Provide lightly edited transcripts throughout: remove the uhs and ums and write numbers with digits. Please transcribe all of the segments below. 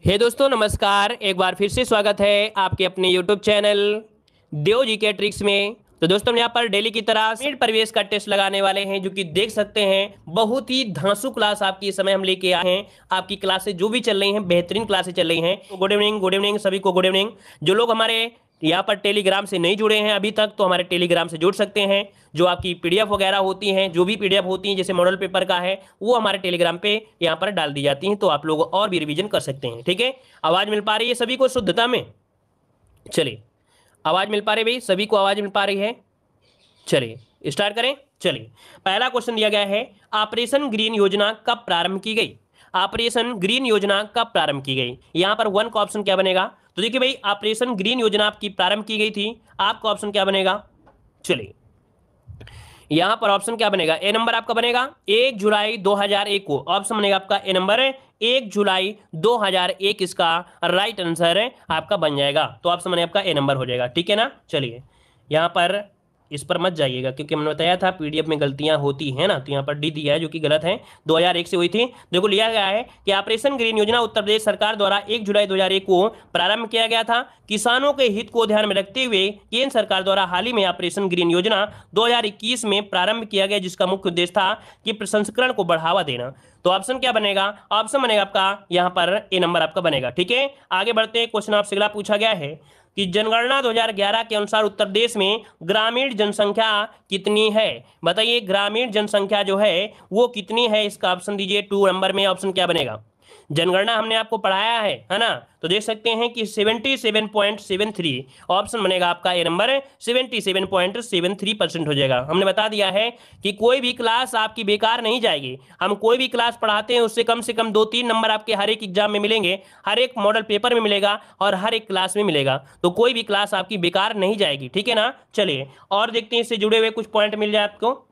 हे दोस्तों नमस्कार। एक बार फिर से स्वागत है आपके अपने YouTube चैनल देव जी के ट्रिक्स में। तो दोस्तों हम यहाँ पर डेली की तरह मिनट परिवेश का टेस्ट लगाने वाले हैं, जो कि देख सकते हैं बहुत ही धांसू क्लास आपकी इस समय हम लेके आए हैं। आपकी क्लासेस जो भी चल रही हैं बेहतरीन क्लासेस चल रही हैं। तो गुड इवनिंग सभी को, गुड इवनिंग। जो लोग हमारे यहाँ पर टेलीग्राम से नहीं जुड़े हैं अभी तक, तो हमारे टेलीग्राम से जुड़ सकते हैं। जो आपकी पीडीएफ वगैरह होती हैं, जो भी पीडीएफ होती हैं जैसे मॉडल पेपर का है, वो हमारे टेलीग्राम पे यहाँ पर डाल दी जाती हैं, तो आप लोग और भी रिवीजन कर सकते हैं। ठीक है, आवाज मिल पा रही है सभी को शुद्धता में? चलिए, आवाज मिल पा रही भाई, सभी को आवाज मिल पा रही है? चलिए स्टार्ट करें। चलिए, पहला क्वेश्चन दिया गया है, ऑपरेशन ग्रीन योजना कब प्रारंभ की गई? ऑपरेशन ग्रीन योजना कब प्रारंभ की गई? यहां पर वन का ऑप्शन क्या बनेगा? तो देखिए भाई, ऑपरेशन ग्रीन योजना आपकी प्रारंभ की गई थी, आपका ऑप्शन क्या बनेगा? चलिए, यहां पर ऑप्शन क्या बनेगा? ए नंबर आपका बनेगा 1 जुलाई 2001 को। ऑप्शन बनेगा आपका ए नंबर 1 जुलाई 2001 इसका राइट आंसर आपका बन जाएगा। तो ऑप्शन बनेगा आपका ए नंबर हो जाएगा। ठीक है ना? चलिए, यहां पर इस पर मत जाइएगा क्योंकि हमने बताया था पीडीएफ में गलतियां होती हैं ना, तो यहाँ पर डी दिया है जो कि गलत है। 2001 से हुई थी। देखो, लिया गया है कि ऑपरेशन ग्रीन योजना उत्तर प्रदेश सरकार द्वारा 1 जुलाई 2001 को प्रारंभ किया गया था। किसानों के हित को ध्यान में रखते हुए केंद्र सरकार द्वारा हाल ही में ऑपरेशन ग्रीन योजना 2021 में प्रारंभ किया गया, जिसका मुख्य उद्देश्य था कि प्रसंस्करण को बढ़ावा देना। तो ऑप्शन क्या बनेगा? ऑप्शन बनेगा आपका यहाँ पर ए नंबर आपका बनेगा। ठीक है, आगे बढ़ते हैं। क्वेश्चन आपसे अगला पूछा गया है कि जनगणना 2011 के अनुसार उत्तर प्रदेश में ग्रामीण जनसंख्या कितनी है? बताइए, ग्रामीण जनसंख्या जो है वो कितनी है? इसका ऑप्शन दीजिए। 2 नंबर में ऑप्शन क्या बनेगा? जनगणना हमने आपको पढ़ाया है ना, तो देख सकते हैं कि 77.73 ऑप्शन बनेगा आपका ए नंबर 77.73% हो जाएगा। हमने बता दिया है कि कोई भी क्लास आपकी बेकार नहीं जाएगी। हम कोई भी क्लास पढ़ाते हैं उससे कम से कम 2-3 नंबर आपके हर एक एग्जाम में मिलेंगे, हर एक मॉडल पेपर में मिलेगा और हर एक क्लास में मिलेगा। तो कोई भी क्लास आपकी बेकार नहीं जाएगी। ठीक है ना? चलिए और देखते हैं, इससे जुड़े हुए कुछ पॉइंट मिल जाए आपको।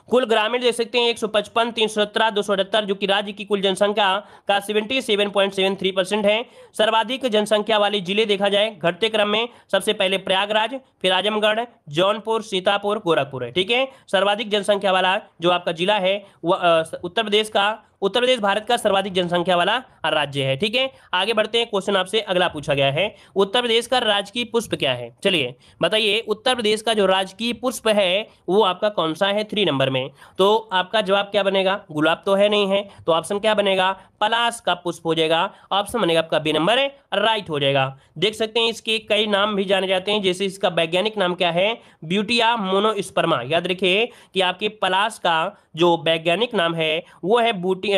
कुल ग्रामीण देख सकते हैं 155, 317, 278, जो कि राज्य की कुल जनसंख्या का 77.73% है। सर्वाधिक जनसंख्या वाले जिले देखा जाए घटते क्रम में, सबसे पहले प्रयागराज, फिर आजमगढ़, जौनपुर, सीतापुर, गोरखपुर है। ठीक है, सर्वाधिक जनसंख्या वाला जो आपका जिला है वह उत्तर प्रदेश भारत का सर्वाधिक जनसंख्या वाला राज्य है। ठीक है, आगे बढ़ते हैं। क्वेश्चन आपसे अगला पूछा गया है, उत्तर प्रदेश का राजकीय पुष्प क्या है? चलिए बताइए, उत्तर प्रदेश का जो राजकीय पुष्प है वो आपका कौन सा है? 3 नंबर में। तो आपका जवाब क्या बनेगा? गुलाब तो है नहीं है, तो ऑप्शन क्या बनेगा? पलाश का पुष्प हो जाएगा। ऑप्शन बनेगा आपका बी नंबर राइट हो जाएगा। देख सकते हैं इसके कई नाम भी जाने जाते हैं, जैसे इसका वैज्ञानिक नाम क्या है? Butea monosperma. याद रखिए कि आपके पलाश का जो वैज्ञानिक नाम है वो है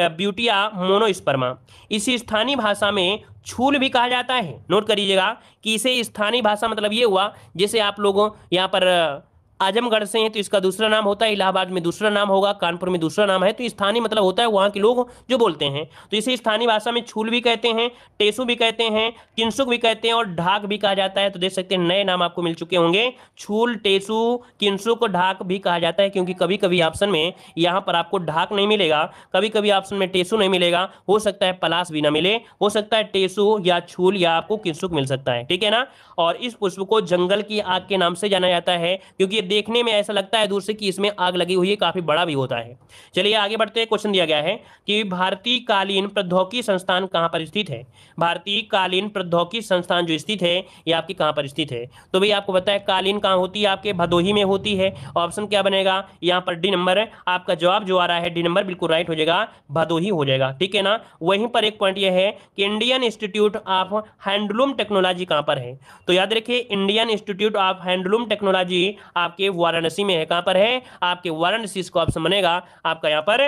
ब्यूटिया मोनोस्पर्मा। इसी स्थानीय भाषा में छूल भी कहा जाता है। नोट करिएगा कि इसे स्थानीय भाषा मतलब ये हुआ, जैसे आप लोगों यहाँ पर आजमगढ़ से हैं तो इसका दूसरा नाम होता है, इलाहाबाद में दूसरा नाम होगा, कानपुर में दूसरा नाम है, तो स्थानीय मतलब होता है वहाँ के लोग जो बोलते हैं। तो इसे स्थानीय भाषा में छूल भी कहते हैं, टेसु भी कहते हैं, किंसुक भी कहते हैं और ढाक भी कहा जाता है। तो देख सकते हैं नए नाम आपको मिल चुके होंगे। छूल, टेसु, किंसुक, ढाक भी कहा जाता है, क्योंकि कभी कभी ऑप्शन में यहाँ पर आपको ढाक नहीं मिलेगा, कभी कभी ऑप्शन में टेसु नहीं मिलेगा, हो सकता है पलाश भी ना मिले, हो सकता है टेसु या छूल या आपको किंसुक मिल सकता है। ठीक है ना? और इस पुष्प को जंगल की आग के नाम से जाना जाता है, क्योंकि ये देखने में ऐसा लगता है दूर से कि इसमें आग लगी हुई है, काफी बड़ा भी होता है। चलिए आगे बढ़ते हैं। क्वेश्चन दिया गया है कि भारतीय कालीन प्रौद्योगिकी संस्थान कहां पर स्थित है? भारतीय कालीन प्रौद्योगिकी संस्थान जो स्थित है ये आपकी कहां पर स्थित है? तो भाई आपको पता है कालीन कहां होती है? आपके भदोही में होती है। ऑप्शन क्या बनेगा? यहां पर डी नंबर आपका जवाब जो आ रहा है डी नंबर बिल्कुल राइट हो जाएगा, भदोही हो जाएगा। ठीक है ना? वहीं पर एक पॉइंट यह है कि Indian institute of handloom technology कहां पर है? तो याद रखिए, Indian institute of handloom technology आपके वाराणसी में है। कहां पर है? आपके वाराणसी। इसका ऑप्शन बनेगा आपका यहां पर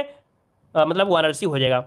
मतलब वाराणसी हो जाएगा।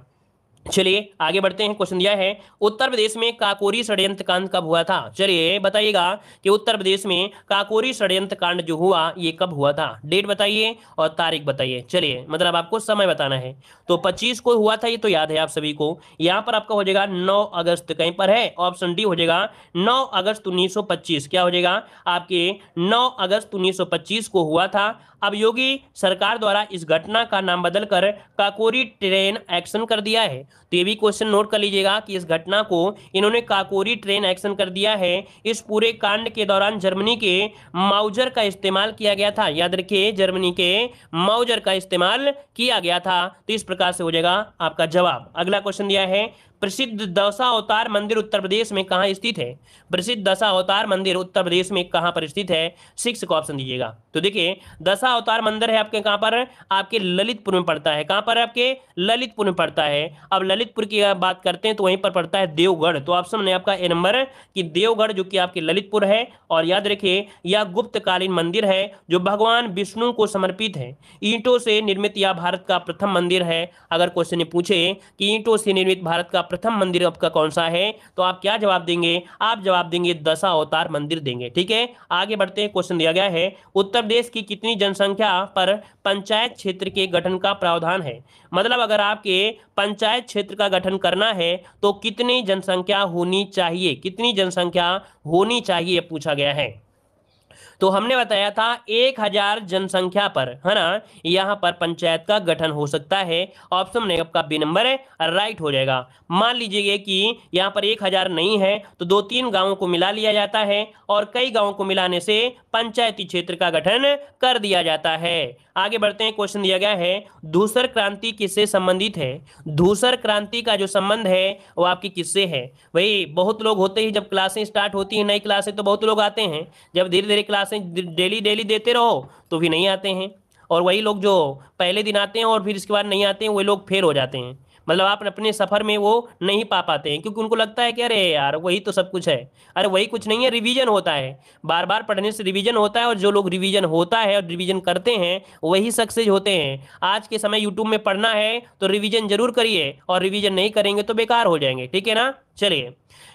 चलिए आगे बढ़ते हैं। क्वेश्चन दिया है, उत्तर प्रदेश में काकोरी षड्यंत्र कांड कब हुआ था? चलिए बताइएगा कि उत्तर प्रदेश में काकोरी षड्यंत्र कांड जो हुआ ये कब हुआ था? डेट बताइए और तारीख बताइए। चलिए मतलब आपको समय बताना है। तो 25 को हुआ था, ये तो याद है आप सभी को। यहां पर आपका हो जाएगा 9 अगस्त, कहीं पर है ऑप्शन डी हो जाएगा 9 अगस्त 1925। क्या हो जाएगा? आपके 9 अगस्त 1925 को हुआ था। अब योगी सरकार द्वारा इस घटना का नाम बदलकर काकोरी ट्रेन एक्शन कर दिया है। तो ये भी क्वेश्चन नोट कर लीजिएगा कि इस घटना को इन्होंने काकोरी ट्रेन एक्शन कर दिया है। इस पूरे कांड के दौरान जर्मनी के माउजर का इस्तेमाल किया गया था। याद रखिए, जर्मनी के माउजर का इस्तेमाल किया गया था। तो इस प्रकार से हो जाएगा आपका जवाब। अगला क्वेश्चन दिया है, प्रसिद्ध दशावतार मंदिर उत्तर प्रदेश में कहाँ स्थित है? प्रसिद्ध दशावतार मंदिर उत्तर प्रदेश में कहाँ पर स्थित है? 6 का ऑप्शन दीजिएगा। तो देखिए दशावतार मंदिर है आपके कहाँ पर? आपके ललितपुर में पड़ता है। कहाँ पर? आपके ललितपुर में पड़ता है। अब ललितपुर की बात करते हैं तो वहीं पर पड़ता है देवगढ़। तो ऑप्शन में आपका ए नंबर कि देवगढ़ जो कि आपके ललितपुर है। और याद रखिए यह गुप्तकालीन मंदिर है जो भगवान विष्णु को समर्पित है। ईंटों से निर्मित यह भारत का प्रथम मंदिर है। अगर क्वेश्चन पूछे कि ईंटों से निर्मित भारत का प्रथम मंदिर आपका कौन सा है, तो आप क्या जवाब देंगे? आप जवाब देंगे दशावतार मंदिर देंगे। ठीक है, आगे बढ़ते हैं। क्वेश्चन दिया गया है उत्तर प्रदेश की कितनी जनसंख्या पर पंचायत क्षेत्र के गठन का प्रावधान है? मतलब अगर आपके पंचायत क्षेत्र का गठन करना है तो कितनी जनसंख्या होनी चाहिए? कितनी जनसंख्या होनी चाहिए पूछा गया है। तो हमने बताया था 1000 जनसंख्या पर, है ना, यहाँ पर पंचायत का गठन हो सकता है। ऑप्शन में आपका बी नंबर राइट हो जाएगा। मान लीजिए कि यहाँ पर 1000 नहीं है तो 2-3 गांवों को मिला लिया जाता है और कई गांवों को मिलाने से पंचायती क्षेत्र का गठन कर दिया जाता है। आगे बढ़ते हैं। क्वेश्चन दिया गया है धूसर क्रांति किससे संबंधित है? धूसर क्रांति का जो संबंध है वो आपकी किससे है? वही बहुत लोग होते ही जब क्लासें स्टार्ट होती हैं, नई क्लासें, तो बहुत लोग आते हैं। जब धीरे धीरे क्लासें डेली डेली देते रहो तो भी नहीं आते हैं। और वही लोग जो पहले दिन आते हैं और फिर इसके बाद नहीं आते हैं, वही लोग फेल हो जाते हैं। मतलब आप अपने सफर में वो नहीं पा पाते हैं क्योंकि उनको लगता है कि अरे यार वही तो सब कुछ है। अरे वही कुछ नहीं है, रिवीजन होता है। बार बार पढ़ने से रिवीजन होता है और जो लोग रिवीजन होता है और रिवीजन करते हैं वही सक्सेस होते हैं। आज के समय यूट्यूब में पढ़ना है तो रिवीजन जरूर करिए और रिवीजन नहीं करेंगे तो बेकार हो जाएंगे। ठीक है ना। चलिए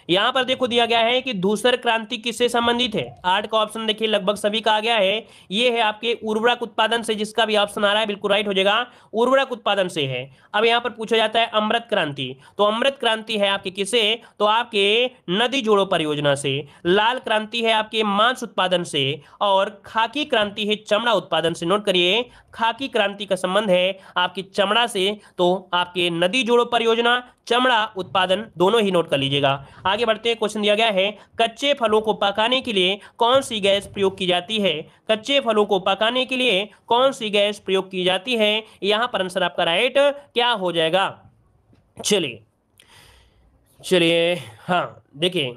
यहां पर देखो दिया गया है कि धूसर क्रांति किससे संबंधित है। 8 का ऑप्शन देखिए लगभग सभी का आ गया है। ये है आपके उर्वरक उत्पादन से। जिसका भी ऑप्शन आ रहा है बिल्कुल राइट हो जाएगा, उर्वरक उत्पादन से है। अब यहां पर पूछा जाता है अमृत क्रांति, तो अमृत क्रांति है आपके किसे? तो आपके नदी जोड़ो परियोजना से। लाल क्रांति है आपके मांस उत्पादन से और खाकी क्रांति है चमड़ा उत्पादन से। नोट करिए खाकी क्रांति का संबंध है आपकी चमड़ा से, तो आपके नदी जोड़ो परियोजना, चमड़ा उत्पादन दोनों ही नोट कर लीजिएगा। आगे बढ़ते हैं। क्वेश्चन दिया गया है कच्चे फलों को पकाने के लिए कौन सी गैस प्रयोग की जाती है? कच्चे फलों को पकाने के लिए कौन सी गैस प्रयोग की जाती है? यहां पर आंसर आपका राइट क्या हो जाएगा? चलिए चलिए हाँ देखिए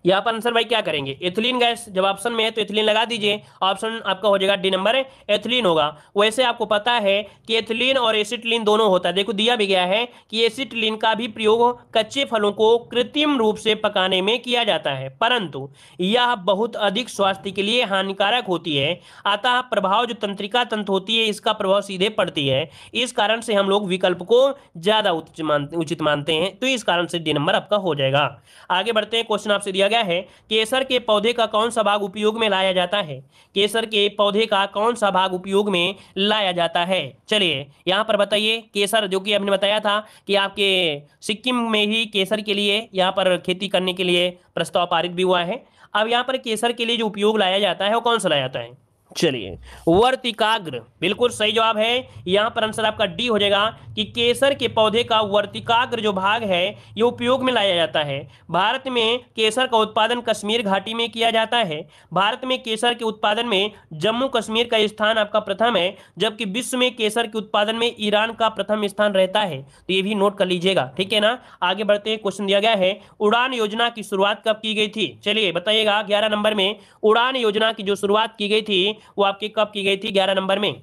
यहाँ पर आंसर भाई क्या करेंगे? Ethylene gas. जब ऑप्शन में है तो एथिलीन लगा दीजिए। ऑप्शन आपका हो जाएगा डी नंबर एथिलीन होगा। वैसे आपको पता है कि एथिलीन और एसिटिलीन दोनों होता है। देखो दिया भी गया है कि एसिटिलीन का भी प्रयोग कच्चे फलों को कृत्रिम रूप से पकाने में किया जाता है, परंतु यह बहुत अधिक स्वास्थ्य के लिए हानिकारक होती है। अतः प्रभाव जो तंत्रिका तंत्र होती है इसका प्रभाव सीधे पड़ती है। इस कारण से हम लोग विकल्प को ज्यादा उचित मानते हैं। तो इस कारण से डी नंबर आपका हो जाएगा। आगे बढ़ते हैं। क्वेश्चन आपसे दिया है केसर के पौधे का कौन सा भाग उपयोग में लाया जाता है? केसर के पौधे का कौन सा भाग उपयोग में लाया जाता है? चलिए यहां पर बताइए। केसर जो कि हमने बताया था कि आपके सिक्किम में ही केसर के लिए यहां पर खेती करने के लिए प्रस्ताव पारित भी हुआ है। अब यहां पर केसर के लिए जो उपयोग लाया जाता है वो कौन सा लाया जाता है? चलिए वर्तिकाग्र बिल्कुल सही जवाब है। यहां पर आंसर आपका डी हो जाएगा कि केसर के पौधे का वर्तिकाग्र जो भाग है ये उपयोग में लाया जाता है। भारत में केसर का उत्पादन कश्मीर घाटी में किया जाता है। भारत में केसर के उत्पादन में जम्मू कश्मीर का स्थान आपका प्रथम है, जबकि विश्व में केसर के उत्पादन में ईरान का प्रथम स्थान रहता है। तो ये भी नोट कर लीजिएगा। ठीक है ना। आगे बढ़ते हैं। क्वेश्चन दिया गया है उड़ान योजना की शुरुआत कब की गई थी? चलिए बताइएगा। 11 नंबर में उड़ान योजना की जो शुरुआत की गई थी वो आपकी कब की गई थी? 11 नंबर में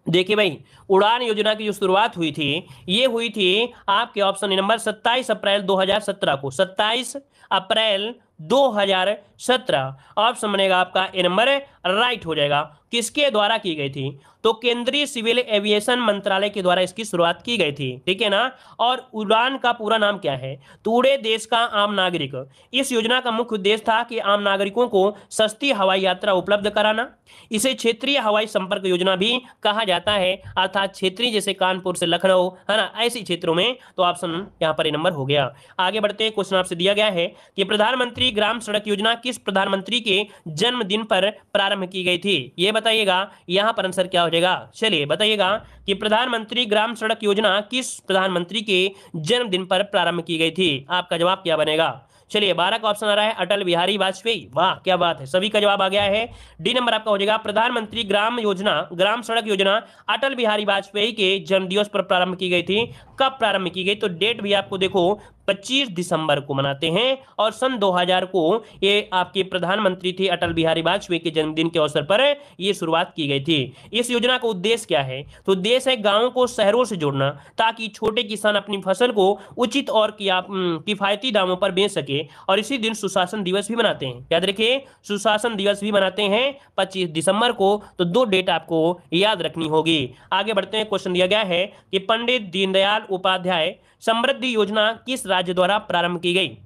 देखिए भाई उड़ान योजना की जो शुरुआत हुई थी ये हुई थी आपके ऑप्शन नंबर 27 अप्रैल 2017 को। 27 अप्रैल 2017 ऑप्शन बनेगा आपका ए नंबर राइट हो जाएगा। किसके द्वारा की गई थी? तो केंद्रीय सिविल एविएशन मंत्रालय के द्वारा इसकी शुरुआत की गई थी। ठीक है ना। और उड़ान का पूरा नाम क्या है? तो उड़े देश का आम नागरिक। इस योजना का मुख्य उद्देश्य था कि आम नागरिकों को सस्ती हवाई यात्रा उपलब्ध कराना। इसे क्षेत्रीय हवाई संपर्क योजना भी कहा जाता है, अर्थात क्षेत्रीय जैसे कानपुर से लखनऊ, है ना, ऐसे क्षेत्रों में। तो ऑप्शन यहाँ पर नंबर हो गया। आगे बढ़ते हैं। क्वेश्चन आपसे दिया गया है कि प्रधानमंत्री ग्राम सड़क योजना किस प्रधानमंत्री के जन्मदिन पर प्रारंभ की गई थी? ये बताइएगा। यहां पर आंसर क्या हो जाएगा? चलिए बताइएगा कि प्रधानमंत्री ग्राम सड़क योजना किस प्रधानमंत्री के जन्मदिन पर प्रारंभ की गई थी? आपका जवाब क्या बनेगा? चलिए 12 का ऑप्शन आ रहा है अटल बिहारी वाजपेयी। वाह क्या बात है, सभी का जवाब आ गया है। डी नंबर आपका हो जाएगा प्रधानमंत्री ग्राम योजना, ग्राम सड़क योजना अटल बिहारी वाजपेयी के जन्मदिवस पर प्रारंभ की गई थी। कब प्रारंभ की गई, तो डेट भी आपको देखो 25 दिसंबर को मनाते हैं और सन 2000 को ये आपके प्रधानमंत्री थे अटल बिहारी वाजपेयी के जन्मदिन के अवसर पर ये शुरुआत की गई थी। इस योजना का उद्देश्य क्या है, तो उद्देश्य है गांवों को शहरों से जोड़ना ताकि छोटे किसान अपनी फसल को उचित और किफायती दामों पर बेच सके। और इसी दिन सुशासन दिवस भी मनाते हैं, याद रखिए सुशासन दिवस भी मनाते हैं 25 दिसंबर को। तो दो डेट आपको याद रखनी होगी। आगे बढ़ते हैं, क्वेश्चन दिया गया है कि पंडित दीनदयाल उपाध्याय समृद्धि योजना किस राज्य द्वारा प्रारंभ की गई।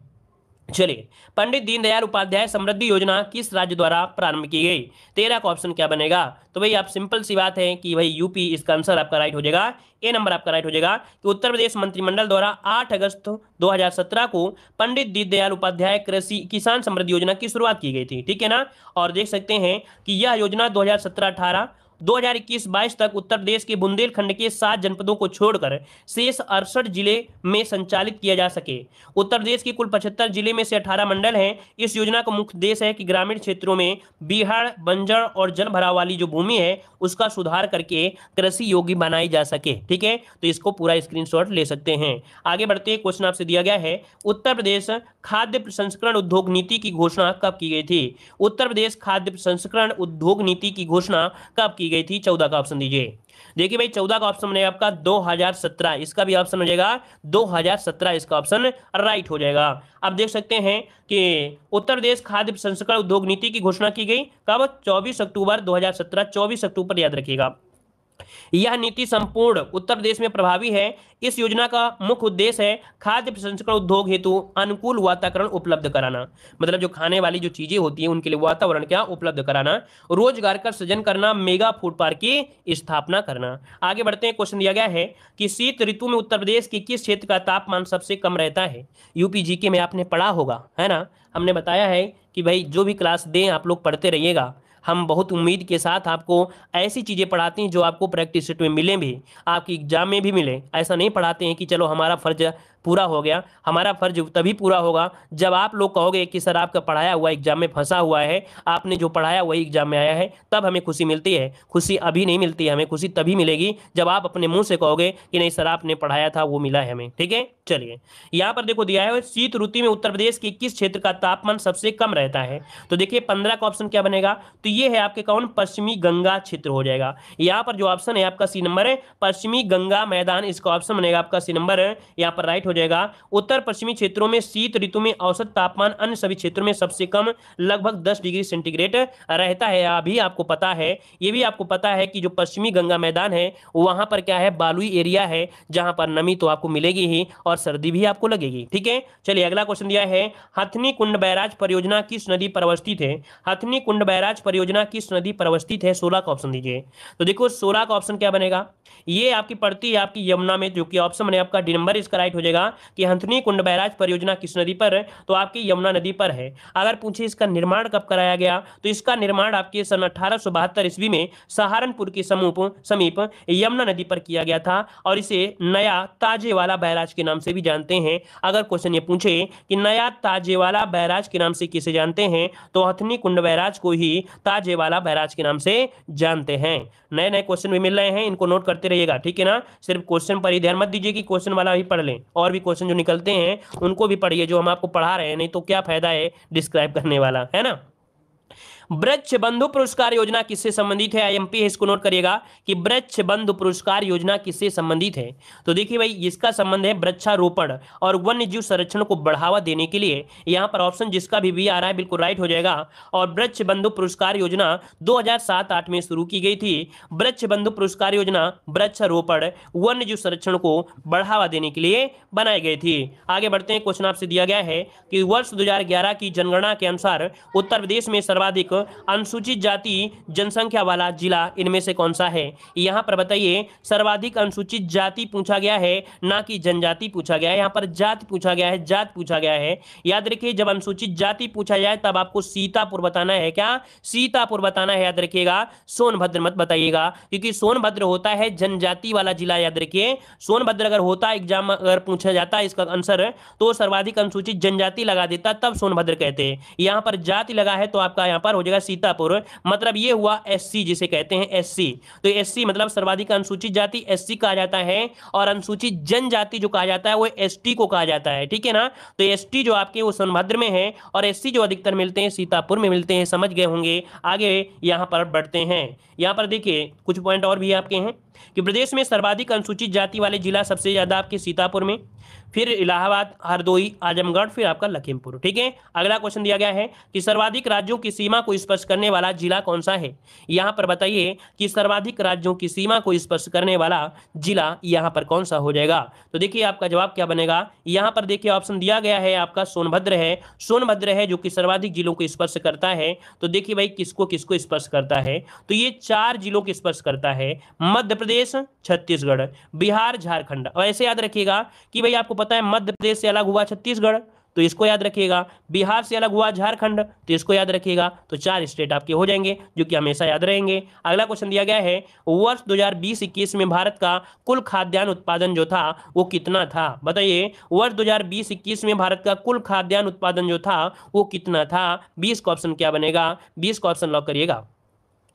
चलिए पंडित दीनदयाल उपाध्याय समृद्धि योजना किस राज्य द्वारा प्रारंभ की गई। 13 का ऑप्शन क्या बनेगा, तो भाई आप सिंपल सी बात है कि भाई यूपी इसका आंसर आपका राइट हो जाएगा। ए नंबर आपका राइट हो जाएगा कि उत्तर प्रदेश मंत्रिमंडल द्वारा 8 अगस्त 2017 को पंडित दीनदयाल उपाध्याय कृषि किसान समृद्धि योजना की शुरुआत की गई थी, ठीक है ना। और देख सकते हैं कि यह योजना 2017-18 2021-22 तक उत्तर प्रदेश के बुंदेलखंड के 7 जनपदों को छोड़कर शेष 68 जिले में संचालित किया जा सके। उत्तर प्रदेश के कुल 75 जिले में से 18 मंडल हैं। इस योजना का मुख्य उद्देश्य है कि ग्रामीण क्षेत्रों में बीहड़ बंजर और जल भराव वाली जो भूमि है उसका सुधार करके कृषि योग्य बनाई जा सके, ठीक है। तो इसको पूरा स्क्रीनशॉट ले सकते हैं। आगे बढ़ते हैं, क्वेश्चन आपसे दिया गया है उत्तर प्रदेश खाद्य प्रसंस्करण उद्योग नीति की घोषणा कब की गई थी। उत्तर प्रदेश खाद्य प्रसंस्करण उद्योग नीति की घोषणा कब की गई थी। 14 का ऑप्शन दीजिए। देखिए भाई 14 का ऑप्शन बनेगा आपका 2017, इसका भी ऑप्शन हो जाएगा 2017, इसका ऑप्शन राइट हो जाएगा। अब देख सकते हैं कि उत्तर प्रदेश खाद्य प्रसंस्करण उद्योग नीति की घोषणा की गई कब, 24 अक्टूबर 2017, 24 अक्टूबर याद रखिएगा। यह नीति संपूर्ण उत्तर प्रदेश में प्रभावी है। इस योजना का मुख्य उद्देश्य है खाद्य प्रसंस्करण उद्योग हेतु अनुकूल वातावरण उपलब्ध कराना, मतलब जो खाने वाली जो चीजें होती हैं उनके लिए वातावरण क्या उपलब्ध कराना, रोजगार का सृजन करना, मेगा फूड पार्क की स्थापना करना। आगे बढ़ते हैं, क्वेश्चन दिया गया है कि शीत ऋतु में उत्तर प्रदेश के किस क्षेत्र का तापमान सबसे कम रहता है। यूपी जीके में आपने पढ़ा होगा, है ना। हमने बताया है कि भाई जो भी क्लास दें आप लोग पढ़ते रहिएगा। हम बहुत उम्मीद के साथ आपको ऐसी चीज़ें पढ़ाते हैं जो आपको प्रैक्टिस सेट में मिले भी, आपकी एग्जाम में भी मिले। ऐसा नहीं पढ़ाते हैं कि चलो हमारा फर्ज पूरा हो गया। हमारा फर्ज तभी पूरा होगा जब आप लोग कहोगे कि सर आपका पढ़ाया हुआ एग्जाम में फंसा हुआ है, आपने जो पढ़ाया वही एग्जाम में आया है, तब हमें खुशी मिलती है। खुशी अभी नहीं मिलती है, हमें खुशी तभी मिलेगी जब आप अपने मुंह से कहोगे कि नहीं सर आपने पढ़ाया था वो मिला है हमें, ठीक है। चलिए यहाँ पर देखो दिया है शीत ऋतु में उत्तर प्रदेश के किस क्षेत्र का तापमान सबसे कम रहता है। तो देखिए 15 का ऑप्शन क्या बनेगा, तो ये है आपके कौन, पश्चिमी गंगा क्षेत्र हो जाएगा। यहाँ पर जो ऑप्शन है आपका सी नंबर है, पश्चिमी गंगा मैदान, इसका ऑप्शन बनेगा आपका सी नंबर है, यहाँ पर राइट हो जाएगा। उत्तर पश्चिमी क्षेत्रों में शीत ऋतु में औसत तापमान अन्य सभी क्षेत्रों में सबसे कम लगभग 10 डिग्री सेंटीग्रेड रहता है। अभी आपको पता है, ये भी आपको पता है कि जो पश्चिमी गंगा मैदान है वहां पर क्या है, बालुई एरिया है, जहां पर नमी तो आपको मिलेगी ही और सर्दी भी आपको लगेगी, ठीक है। चलिए अगला क्वेश्चन दिया है हथनी कुंड बैराज परियोजना किस नदी पर अवस्थित है। हथनी कुंड बैराज परियोजना किस नदी पर अवस्थित है। 16 का ऑप्शन दीजिए। तो देखो 16 का ऑप्शन क्या बनेगा, ये आपकी पड़ती है आपकी यमुना में, जो कि ऑप्शन बने आपका डी नंबर, इसका राइट हो जाएगा कि हथनी कुंड बैराज परियोजना किस नदी पर है, तो आपकी यमुना नदी पर है। अगर पूछे इसका निर्माण कब कराया गया, तो इसका निर्माण आपके सन 1872 ईस्वी में सहारनपुर के समीप यमुना नदी पर किया गया था और इसे नया ताजेवाला बैराज के नाम से भी जानते हैं। अगर क्वेश्चन ये पूछे कि नया ताजेवाला बैराज के नाम से किसे जानते हैं, तो हथनी कुंड बैराज को ही ताजेवाला बैराज के नाम से जानते हैं। नए नए क्वेश्चन भी मिल रहे हैं, इनको नोट करते रहिएगा, ठीक है ना। सिर्फ क्वेश्चन पर ही ध्यान मत दीजिए कि क्वेश्चन वाला ही पढ़ लें, और भी क्वेश्चन जो निकलते हैं उनको भी पढ़िए, जो हम आपको पढ़ा रहे हैं, नहीं तो क्या फायदा है डिस्क्राइब करने वाला, है ना। वृक्ष बंधु पुरस्कार योजना किससे संबंधित है। आईएमपी है, इसको नोट करिएगा कि वृक्ष बंधु पुरस्कार योजना किससे संबंधित है। तो देखिए भाई इसका संबंध है वृक्षारोपण और वन्य जीव संरक्षण को बढ़ावा देने के लिए। यहाँ पर ऑप्शन जिसका भी आ रहा है बिल्कुल राइट हो जाएगा। और वृक्ष बंधु पुरस्कार योजना 2007-8 में शुरू की गई थी। वृक्ष बंधु पुरस्कार योजना वृक्षारोपण वन्य जीव संरक्षण को बढ़ावा देने के लिए बनाई गई थी। आगे बढ़ते हैं, क्वेश्चन आपसे दिया गया है कि वर्ष 2011 की जनगणना के अनुसार उत्तर प्रदेश में सर्वाधिक अनुसूचित जाति जनसंख्या वाला जिला इनमें से कौन सा है? यहाँ पर बताइए, सर्वाधिक अनुसूचित जाति पूछा गया है, ना कि जनजाति पूछा गया है। यहाँ पर जाति पूछा गया है, जात पूछा गया है। याद रखिए, जब अनुसूचित जाति पूछा जाए तब आपको सीतापुर बताना है। क्या? सीतापुर बताना है। याद रखिएगा, सोनभद्र मत बताइएगा, क्योंकि सोनभद्र होता है जनजाति वाला जिला। याद रखिए, सोनभद्र अगर होता, एग्जाम अगर पूछा जाता इसका आंसर, तो सर्वाधिक अनुसूचित जनजाति लगा देता, तब सोनभद्र कहते हैं। यहाँ पर जाति लगा है तो आपका यहाँ पर हो जाएगा सीतापुर। मतलब ये हुआ एससी, जिसे कहते हैं एससी। तो एससी मतलब सर्वाधिक अनुसूचित जाति एससी कहा जाता है, और अनुसूचित जनजाति जो कहा जाता है वो एसटी को कहा जाता है। ठीक है ना? तो एसटी जो आपके वो सोनभद्र में है, और एससी जो अधिकतर मिलते हैं सीतापुर में मिलते हैं। समझ गए होंगे। आगे यहाँ पर बढ़ते हैं। यहाँ पर देखिए कुछ पॉइंट और भी आपके हैं कि प्रदेश में सर्वाधिक अनुसूचित जाति वाले जिला सबसे ज्यादा आपके सीतापुर में, फिर इलाहाबाद, हरदोई, आजमगढ़, फिर आपका लखीमपुर। ठीक है। अगला क्वेश्चन दिया गया है कि सर्वाधिक राज्यों की सीमा को स्पर्श करने वाला जिला कौन सा है? यहाँ पर बताइए कि सर्वाधिक राज्यों की सीमा को स्पर्श करने वाला जिला यहाँ पर कौन सा हो जाएगा? तो देखिए आपका जवाब क्या बनेगा। यहाँ पर देखिए ऑप्शन दिया गया है आपका सोनभद्र है। सोनभद्र है जो कि सर्वाधिक जिलों को स्पर्श करता है। तो देखिए भाई किसको किसको स्पर्श करता है, तो ये 4 जिलों को स्पर्श करता है, मध्य प्रदेश, छत्तीसगढ़, बिहार, झारखंड। और ऐसे याद रखिएगा कि भाई आपको पता है मध्य प्रदेश से अलग हुआ छत्तीसगढ़, तो इसको याद रखिएगा। बिहार से अलग हुआ झारखंड, तो इसको याद रखिएगा। तो 4 स्टेट आपके हो जाएंगे जो कि हमेशा याद रहेंगे। अगला क्वेश्चन दिया गया है, वर्ष 2020-21 में भारत का कुल खाद्यान्न उत्पादन जो था वो कितना था? बताइए, वर्ष 2020-21 में भारत का कुल खाद्यान्न उत्पादन जो था वो कितना था? 20 का ऑप्शन क्या बनेगा? 20 का ऑप्शन लॉक करिएगा।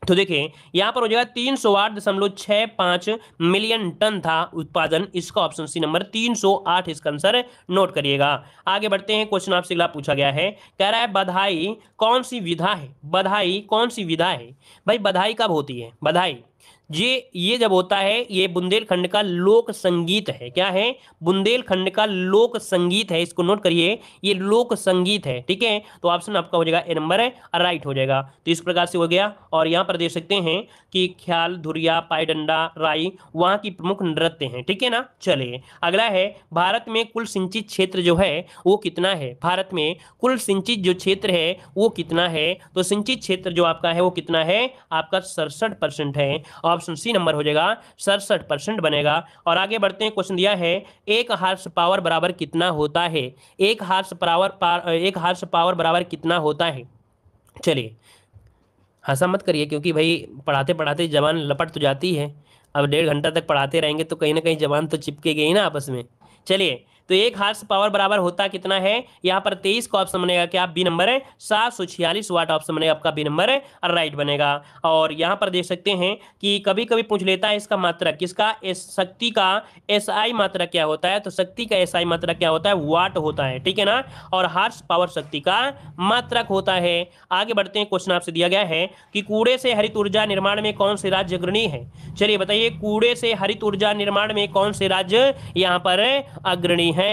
तो देखिए यहां पर हो जाएगा 308.65 मिलियन टन था उत्पादन। इसका ऑप्शन सी नंबर 308 इसका आंसर नोट करिएगा। आगे बढ़ते हैं। क्वेश्चन आपसे अगला पूछा गया है, कह रहा है बधाई कौन सी विधा है? बधाई कौन सी विधा है? भाई बधाई कब होती है? बधाई ये जब होता है, ये बुंदेलखंड का लोक संगीत है। क्या है? बुंदेलखंड का लोक संगीत है। इसको नोट करिए, ये लोक संगीत है। ठीक है। तो ऑप्शन आपका हो जाएगा ए नंबर है, राइट हो जाएगा। तो इस प्रकार से हो गया। और यहाँ पर देख सकते हैं कि ख्याल, धुरिया, पाईडंडा, राई वहाँ की प्रमुख नृत्य हैं। ठीक है ना? चलिए अगला है, भारत में कुल सिंचित क्षेत्र जो है वो कितना है? भारत में कुल सिंचित जो क्षेत्र है वो कितना है? तो सिंचित क्षेत्र जो आपका है वो कितना है? आपका 67% है। ऑप्शन सी नंबर हो जाएगा, 67% बनेगा। और आगे बढ़ते हैं। क्वेश्चन दिया है, 1 हार्स पावर बराबर कितना होता है? 1 हार्स पावर बराबर कितना होता है? चलिए हंसा मत करिए, क्योंकि भाई पढ़ाते पढ़ाते जबान लपट तो जाती है। अब 1.5 घंटा तक पढ़ाते रहेंगे तो कहीं ना कहीं जबान तो चिपके गई ना आपस में। चलिए, तो 1 हार्स पावर बराबर होता कितना है? यहाँ पर 23 का ऑप्शन बनेगा क्या? बी नंबर है, 746 वाट ऑप्शन बनेगा आपका, बी नंबर है राइट बनेगा। और यहाँ पर देख सकते हैं कि कभी कभी पूछ लेता है इसका मात्रक, किसका? शक्ति का एसआई मात्रक क्या होता है? तो शक्ति का एसआई मात्रक क्या होता है? वाट होता है। ठीक है ना? और हार्स पावर शक्ति का मात्रक होता है। आगे बढ़ते हैं। क्वेश्चन आपसे दिया गया है कि कूड़े से हरित ऊर्जा निर्माण में कौन से राज्य अग्रणी है? चलिए बताइए, कूड़े से हरित ऊर्जा निर्माण में कौन से राज्य यहाँ पर अग्रणी है?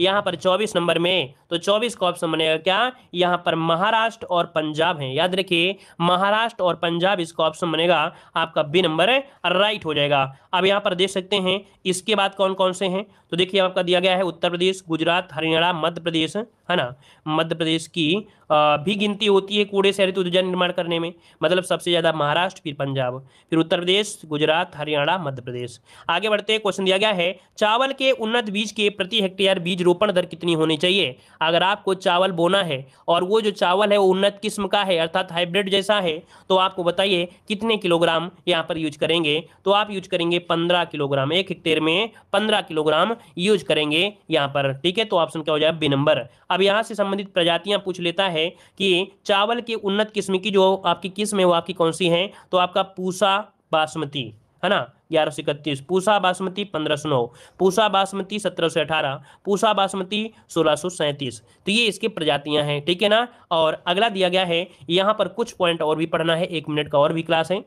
यहां पर 24 नंबर में। तो 24 का ऑप्शन बनेगा क्या? यहां पर महाराष्ट्र और पंजाब है। याद रखिए, महाराष्ट्र और पंजाब इसका ऑप्शन बनेगा आपका, बी नंबर राइट हो जाएगा। अब यहां पर देख सकते हैं इसके बाद कौन कौन से हैं। तो देखिए आपका दिया गया है उत्तर प्रदेश, गुजरात, हरियाणा, मध्य प्रदेश, है ना? मध्य प्रदेश की भी गिनती होती है कूड़े से हरित ऊर्जा निर्माण करने में। मतलब सबसे ज्यादा महाराष्ट्र, फिर पंजाब, फिर उत्तर प्रदेश, गुजरात, हरियाणा, मध्य प्रदेश। आगे बढ़ते हैं। क्वेश्चन दिया गया है, चावल के उन्नत बीज के प्रति हेक्टेयर बीज रोपण दर कितनी होनी चाहिए? अगर आपको चावल बोना है और वो जो चावल है वो उन्नत किस्म का है, अर्थात हाइब्रिड जैसा है, तो आपको बताइए कितने किलोग्राम यहाँ पर यूज करेंगे? तो आप यूज करेंगे 15 किलोग्राम। 1 हेक्टेयर में 15 किलोग्राम यूज करेंगे यहाँ पर। ठीक है। तो ऑप्शन क्या हो जाएगा? B number. अब यहाँ से संबंधित प्रजातियां पूछ लेता है कि चावल की उन्नत किस्म की जो आपकी किस्म है वो आपकी कौन सी है? तो आपका पूसा बासमती, है ना? 1131, पूसा बासमती 1509, पूसा बासमती 1718, पूसा बासमती 1637। तो ये इसकी प्रजातियां हैं। ठीक है ना? और अगला दिया गया है, यहाँ पर कुछ पॉइंट और भी पढ़ना है, 1 मिनट का और भी क्लास है।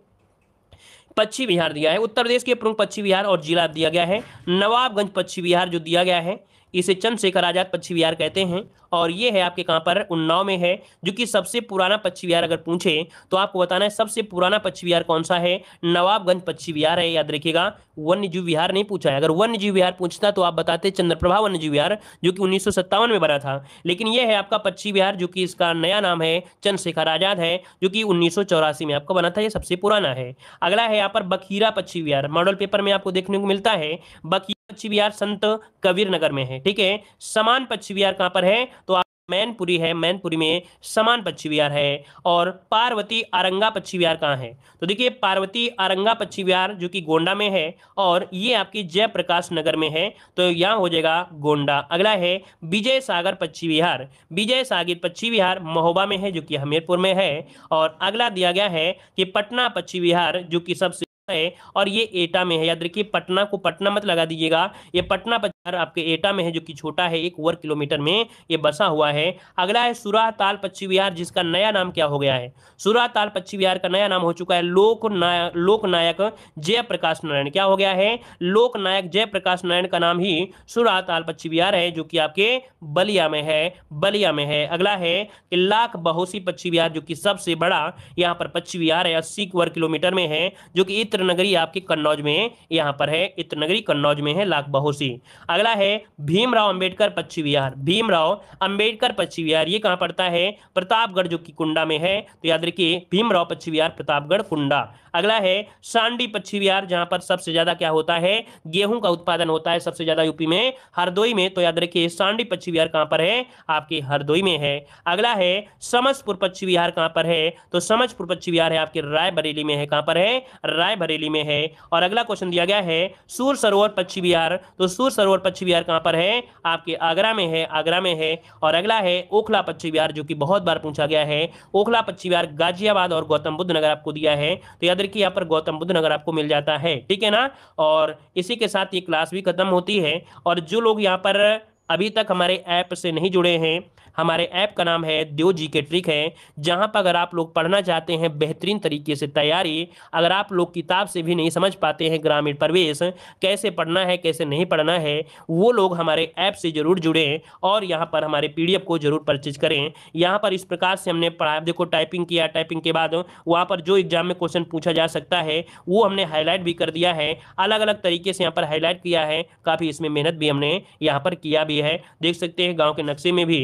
पश्चिम बिहार दिया है, उत्तर प्रदेश के प्रमुख पश्चिम बिहार और जिला दिया गया है। नवाबगंज पश्चिम बिहार जो दिया गया है, इसे चंद्रशेखर आजाद पक्षी विहार कहते हैं। और ये है आपके कहाँ पर, उन्नाव में है, जो कि सबसे पुराना पक्षी विहार अगर पूछे तो आपको बताना है सबसे पुराना पक्षी विहार कौन सा है, नवाबगंज पक्षी विहार है, याद रखिएगा। वन्य जीव विहार नहीं पूछा है, अगर वन्य जीव विहार पूछता तो आप बताते चंद्रप्रभा वन्य जीव विहार, जो कि 1957 में बना था। लेकिन यह है आपका पक्षी विहार, जो कि इसका नया नाम है चंद्रशेखर आजाद है, जो कि 1984 में आपका बना था, ये सबसे पुराना है। अगला है यहाँ पर बखीरा पक्षी विहार, मॉडल पेपर में आपको देखने को मिलता है। बखीरा पक्षी विहार संत कबीर नगर में है, ठीक है। समान पक्षी विहार कहाँ पर है, तो मैनपुरी है, मैनपुरी में समान पक्षी विहार है। और पार्वती आरंगा पक्षी विहार कहाँ है, तो देखिए पार्वती आरंगा पक्षी विहार जो कि गोंडा में है, और ये आपकी जयप्रकाश नगर में है, तो यहाँ हो जाएगा गोंडा। अगला है विजय सागर पक्षी विहार, विजय सागर पक्षी विहार महोबा में है, जो कि हमीरपुर में है। और अगला दिया गया है कि पटना पक्षी विहार, जो कि सबसे है, और ये एटा में है, याद रखिए पटना को पटना मत लगा दीजिएगा, ये पटना पक्षी आपके एटा में है, जो कि छोटा है, 1 वर्ग किलोमीटर में ये बसा हुआ है। अगला है सुराताल पक्षी विहार, जिसका नया नाम क्या हो गया है, सुराताल पक्षी विहार का नया नाम हो चुका है लोकनायक जयप्रकाश नारायण। क्या हो गया है, लोकनायक जयप्रकाश नारायण का नाम ही सुराताल पक्षी विहार है, जो कि आपके बलिया में है, बलिया में है। अगला है कि लाख बहोसी पक्षी विहार, जो कि सबसे बड़ा यहाँ पर पक्षी विहार है, 80 वर्ग किलोमीटर में है, जो कि इत्र नगरी आपके कन्नौज में यहाँ पर है, इत्र नगरी कन्नौज में है लाख बहोसी। अगला है भीमराव अंबेडकर पक्षी विहार, भीमराव अंबेडकर पक्षी विहार, ये कहाँ पड़ता है, प्रतापगढ़, जो कि कुंडा में है, तो याद रखिए भीमराव पक्षी विहार प्रतापगढ़ कुंडा। अगला है सांडी पक्षी विहार, जहां पर सबसे ज्यादा क्या होता है, गेहूं का उत्पादन होता है सबसे ज्यादा यूपी में, हरदोई में, तो याद रखिए सांडी पक्षी विहार कहां पर है, आपके हरदोई में है। अगला है समझपुर पक्षी विहार कहां पर है, तो समझपुर पक्षी विहार है आपके रायबरेली में है, कहां पर है, रायबरेली में है। और अगला क्वेश्चन दिया गया है सूर सरोवर पक्षी विहार, तो सूर सरोवर पक्षी विहार कहां पर है, आपके आगरा में है, आगरा में है। और अगला है ओखला पक्षी विहार, जो कि बहुत बार पूछा गया है, ओखला पक्षी विहार गाजियाबाद और गौतम बुद्ध नगर आपको दिया है, तो याद रखिए यहाँ पर गौतम बुद्ध नगर आपको मिल जाता है, ठीक है ना। और इसी के साथ ये क्लास भी खत्म होती है। और जो लोग यहाँ पर अभी तक हमारे ऐप से नहीं जुड़े हैं, हमारे ऐप का नाम है देव जी के ट्रिक है, जहां पर अगर आप लोग पढ़ना चाहते हैं बेहतरीन तरीके से तैयारी, अगर आप लोग किताब से भी नहीं समझ पाते हैं ग्रामीण प्रवेश कैसे पढ़ना है कैसे नहीं पढ़ना है, वो लोग हमारे ऐप से जरूर जुड़ें और यहाँ पर हमारे पीडीएफ को जरूर परचेज करें। यहाँ पर इस प्रकार से हमने पढ़ा, देखो टाइपिंग किया, टाइपिंग के बाद वहाँ पर जो एग्जाम में क्वेश्चन पूछा जा सकता है वो हमने हाईलाइट भी कर दिया है, अलग अलग तरीके से यहाँ पर हाईलाइट किया है, काफ़ी इसमें मेहनत भी हमने यहाँ पर किया भी है। देख सकते हैं गाँव के नक्शे में भी,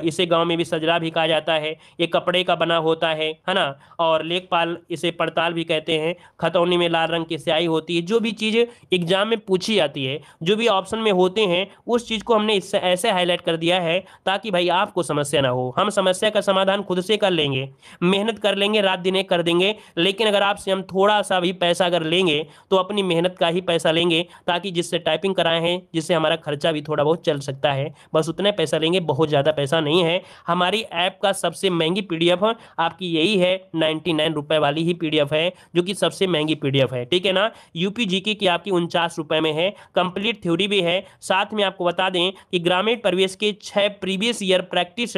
इसे गांव में भी सजरा भी कहा जाता है, ये कपड़े का बना होता है ना। और लेखपाल इसे पड़ताल भी कहते हैं, खतौनी में लाल रंग की स्याही होती है। जो भी चीज़ एग्जाम में पूछी जाती है, जो भी ऑप्शन में होते हैं, उस चीज़ को हमने इससे ऐसे हाईलाइट कर दिया है ताकि भाई आपको समस्या ना हो। हम समस्या का समाधान खुद से कर लेंगे, मेहनत कर लेंगे, रात दिन एक कर देंगे, लेकिन अगर आपसे हम थोड़ा सा भी पैसा अगर लेंगे तो अपनी मेहनत का ही पैसा लेंगे, ताकि जिससे टाइपिंग कराए हैं, जिससे हमारा खर्चा भी थोड़ा बहुत चल सकता है, बस उतने पैसा लेंगे, बहुत ज़्यादा पैसा नहीं है। हमारी ऐप का सबसे महंगी पीडीएफ आपकी यही है, 99 रुपए वाली ही पीडीएफ है, जो कि सबसे महंगी पीडीएफ है, ठीक है ना। यूपी जीके की आपकी 49 रुपए में है, कंप्लीट थ्योरी भी है। साथ में आपको बता दें कि ग्रामीण प्रवेश के 6 previous year practice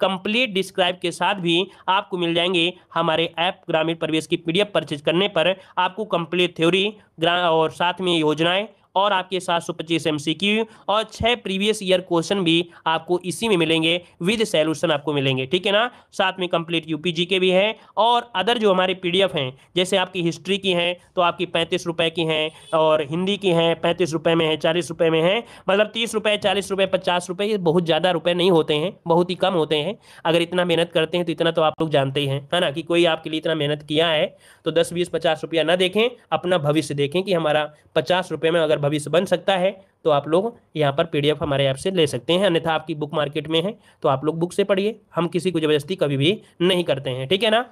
complete describe के साथ भी आपको मिल जाएंगे हमारे ऐप ग्रामीण प्रवेश की पीडीएफ परचेज करने पर। आपको कंप्लीट थ्योरी और साथ में योजनाएं और आपके 725 एमसीक्यू और 6 प्रीवियस ईयर क्वेश्चन भी आपको इसी में मिलेंगे, विद सॉल्यूशन आपको मिलेंगे, ठीक है ना। साथ में कंप्लीट यूपी जीके भी है, और अदर जो हमारे पीडीएफ हैं, जैसे आपकी हिस्ट्री की हैं तो आपकी 35 रुपए की हैं, और हिंदी की हैं 35 रुपए में है, 40 रुपए में है, मतलब 30 रुपए, 40 रुपए, 50 रुपए, ये बहुत ज़्यादा रुपए नहीं होते हैं, बहुत ही कम होते हैं। अगर इतना मेहनत करते हैं तो इतना तो आप लोग जानते ही हैं, है ना, कि कोई आपके लिए इतना मेहनत किया है, तो 10, 20, 50 रुपया ना देखें, अपना भविष्य देखें कि हमारा 50 रुपये में अगर भविष्य बन सकता है तो आप लोग यहाँ पर पीडीएफ हमारे ऐप से ले सकते हैं। अन्यथा आपकी बुक मार्केट में है तो आप लोग बुक से पढ़िए, हम किसी को जबरदस्ती कभी भी नहीं करते हैं, ठीक है ना।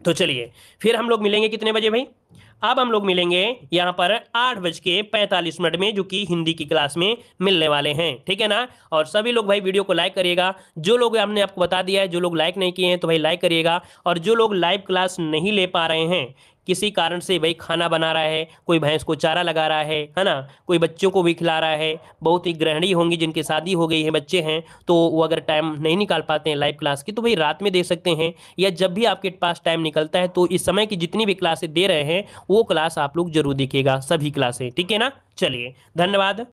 तो चलिए फिर हम लोग मिलेंगे कितने बजे भाई, अब हम लोग मिलेंगे यहाँ पर 8:45 में, जो कि हिंदी की क्लास में मिलने वाले हैं, ठीक है ना। और सभी लोग भाई वीडियो को लाइक करिएगा, जो लोग हमने आपको बता दिया है, जो लोग लाइक नहीं किए हैं तो भाई लाइक करिएगा। और जो लोग लाइव क्लास नहीं ले पा रहे हैं किसी कारण से, भाई खाना बना रहा है, कोई भैंस को चारा लगा रहा है ना, कोई बच्चों को भी खिला रहा है, बहुत ही गृहिणी होंगी जिनकी शादी हो गई है, बच्चे हैं, तो वो अगर टाइम नहीं निकाल पाते हैं लाइव क्लास की, तो भाई रात में दे सकते हैं, या जब भी आपके पास टाइम निकलता है तो इस समय की जितनी भी क्लासें दे रहे हैं वो क्लास आप लोग जरूर देखिएगा, सभी क्लासें, ठीक है ना। चलिए धन्यवाद।